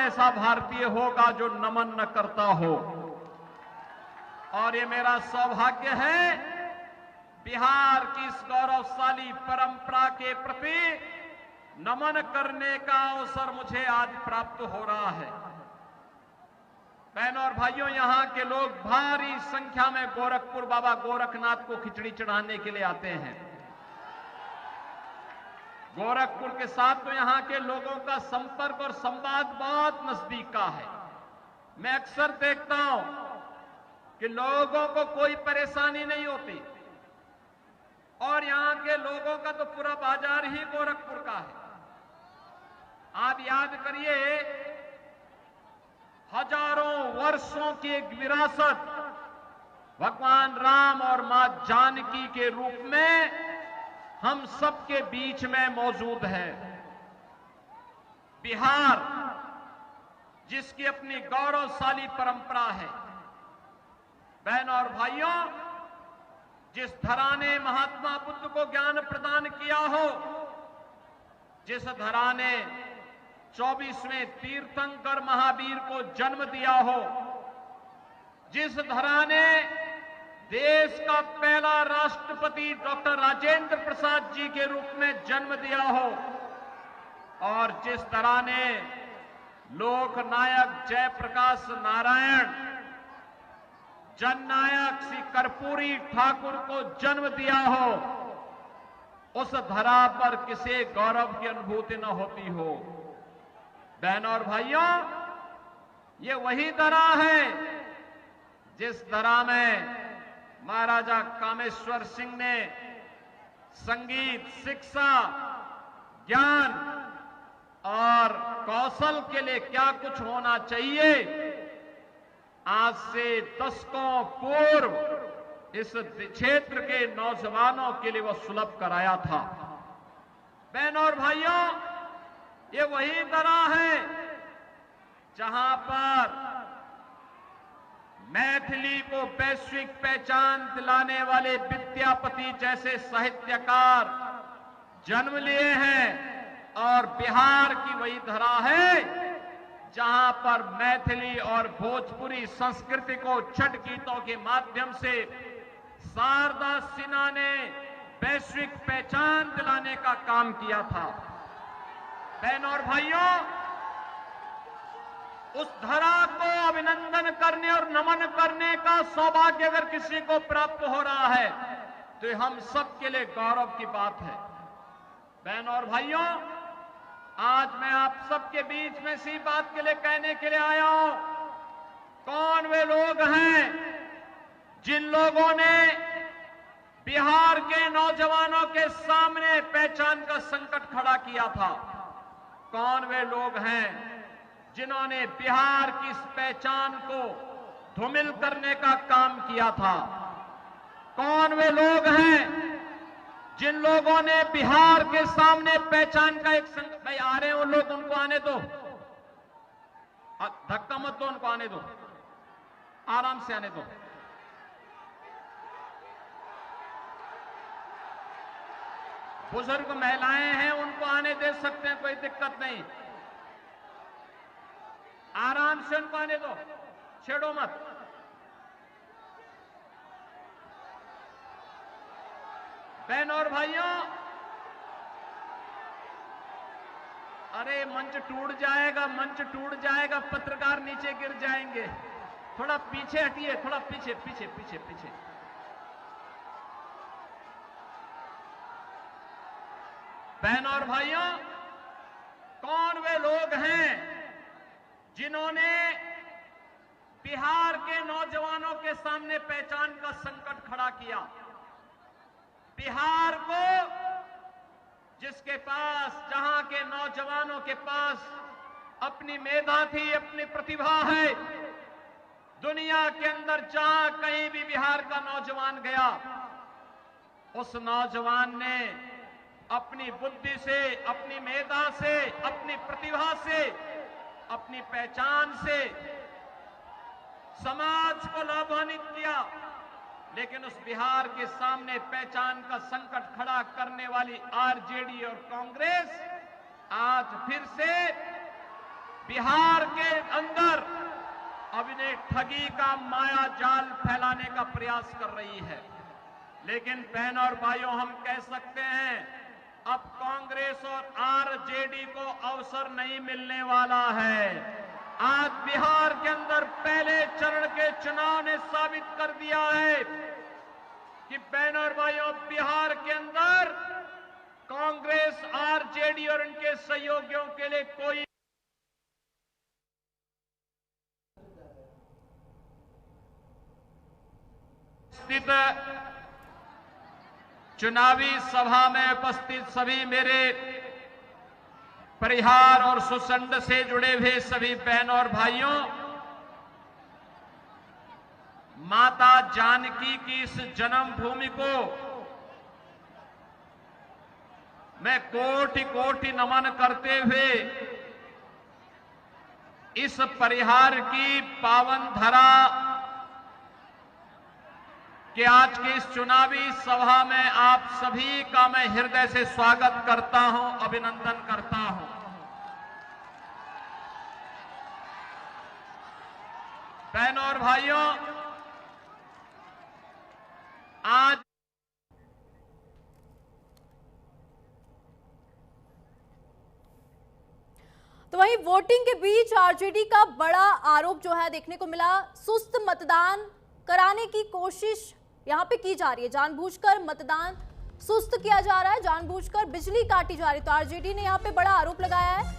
ऐसा भारतीय होगा जो नमन न करता हो। और ये मेरा सौभाग्य है, बिहार की इस गौरवशाली परंपरा के प्रति नमन करने का अवसर मुझे आज प्राप्त हो रहा है। बहनों और भाइयों, यहां के लोग भारी संख्या में गोरखपुर बाबा गोरखनाथ को खिचड़ी चढ़ाने के लिए आते हैं। गोरखपुर के साथ तो यहां के लोगों का संपर्क और संवाद बहुत नजदीक का है। मैं अक्सर देखता हूं कि लोगों को कोई परेशानी नहीं होती, और यहां के लोगों का तो पूरा बाजार ही गोरखपुर का है। आप याद करिए, हजारों वर्षों की एक विरासत भगवान राम और मां जानकी के रूप में हम सबके बीच में मौजूद है। बिहार जिसकी अपनी गौरवशाली परंपरा है, बहनों और भाइयों, जिस धरा ने महात्मा बुद्ध को ज्ञान प्रदान किया हो, जिस धरा ने 24वें तीर्थंकर महावीर को जन्म दिया हो, जिस धरा ने देश का पहला राष्ट्रपति डॉक्टर राजेंद्र प्रसाद जी के रूप में जन्म दिया हो, और जिस तरह ने लोकनायक जयप्रकाश नारायण, जननायक श्री कर्पूरी ठाकुर को जन्म दिया हो, उस धरा पर किसे गौरव की अनुभूति न होती हो। बहनों और भाइयों, ये वही धरा है जिस धरा में महाराजा कामेश्वर सिंह ने संगीत, शिक्षा, ज्ञान और कौशल के लिए क्या कुछ होना चाहिए, आज से दशकों पूर्व इस क्षेत्र के नौजवानों के लिए वह सुलभ कराया था। बहनों और भाइयों, ये वही धरा है जहां पर मैथिली को वैश्विक पहचान दिलाने वाले विद्यापति जैसे साहित्यकार जन्म लिए हैं, और बिहार की वही धरा है जहां पर मैथिली और भोजपुरी संस्कृति को छठ गीतों के माध्यम से शारदा सिन्हा ने वैश्विक पहचान दिलाने का काम किया था। बहनों और भाइयों, उस धरा को अभिनंदन करने और नमन करने का सौभाग्य अगर किसी को प्राप्त हो रहा है तो हम सबके लिए गौरव की बात है। बहनों और भाइयों, आज मैं आप सबके बीच में इसी बात के लिए कहने के लिए आया हूं, कौन वे लोग हैं जिन लोगों ने बिहार के नौजवानों के सामने पहचान का संकट खड़ा किया था। कौन वे लोग हैं जिन्होंने बिहार की इस पहचान को धूमिल करने का काम किया था। कौन वे लोग हैं जिन लोगों ने बिहार के सामने पहचान का एक संकट, भाई आ रहे हैं वो लोग, उनको आने दो, धक्का मत दो, उनको आने दो, आराम से आने दो। बुजुर्ग महिलाएं हैं, उनको आने दे सकते हैं, कोई दिक्कत नहीं, आराम से उनको आने दो, छेड़ो मत। बहनों और भाइयों, अरे मंच टूट जाएगा, मंच टूट जाएगा, पत्रकार नीचे गिर जाएंगे, थोड़ा पीछे हटिए, थोड़ा पीछे पीछे पीछे पीछे। बहनों और भाइयों, कौन वे लोग हैं जिन्होंने बिहार के नौजवानों के सामने पहचान का संकट खड़ा किया। बिहार को, जिसके पास, जहां के नौजवानों के पास अपनी मेधा थी, अपनी प्रतिभा है, दुनिया के अंदर जहां कहीं भी बिहार का नौजवान गया, उस नौजवान ने अपनी बुद्धि से, अपनी मेधा से, अपनी प्रतिभा से, अपनी पहचान से समाज को लाभान्वित किया। लेकिन उस बिहार के सामने पहचान का संकट खड़ा करने वाली आरजेडी और कांग्रेस आज फिर से बिहार के अंदर अब इन्हें ठगी का माया जाल फैलाने का प्रयास कर रही है। लेकिन बहन और भाइयों, हम कह सकते हैं अब कांग्रेस और आरजेडी को अवसर नहीं मिलने वाला है। आज बिहार के अंदर पहले चरण के चुनाव ने साबित कर दिया है कि बहन और भाइयों, बिहार के अंदर कांग्रेस, आरजेडी और इनके सहयोगियों के लिए कोई स्थित चुनावी सभा में उपस्थित सभी मेरे परिहार और सुसंड से जुड़े हुए सभी बहनों और भाइयों, माता जानकी की इस जन्मभूमि को मैं कोटि कोटि नमन करते हुए इस परिहार की पावन धरा कि आज के इस चुनावी सभा में आप सभी का मैं हृदय से स्वागत करता हूं, अभिनंदन करता हूं। बहनों और भाइयों, आज तो वहीं वोटिंग के बीच आरजेडी का बड़ा आरोप जो है देखने को मिला। सुस्त मतदान कराने की कोशिश यहां पे की जा रही है, जानबूझकर मतदान सुस्त किया जा रहा है, जानबूझकर बिजली काटी जा रही है। तो आरजेडी ने यहां पे बड़ा आरोप लगाया है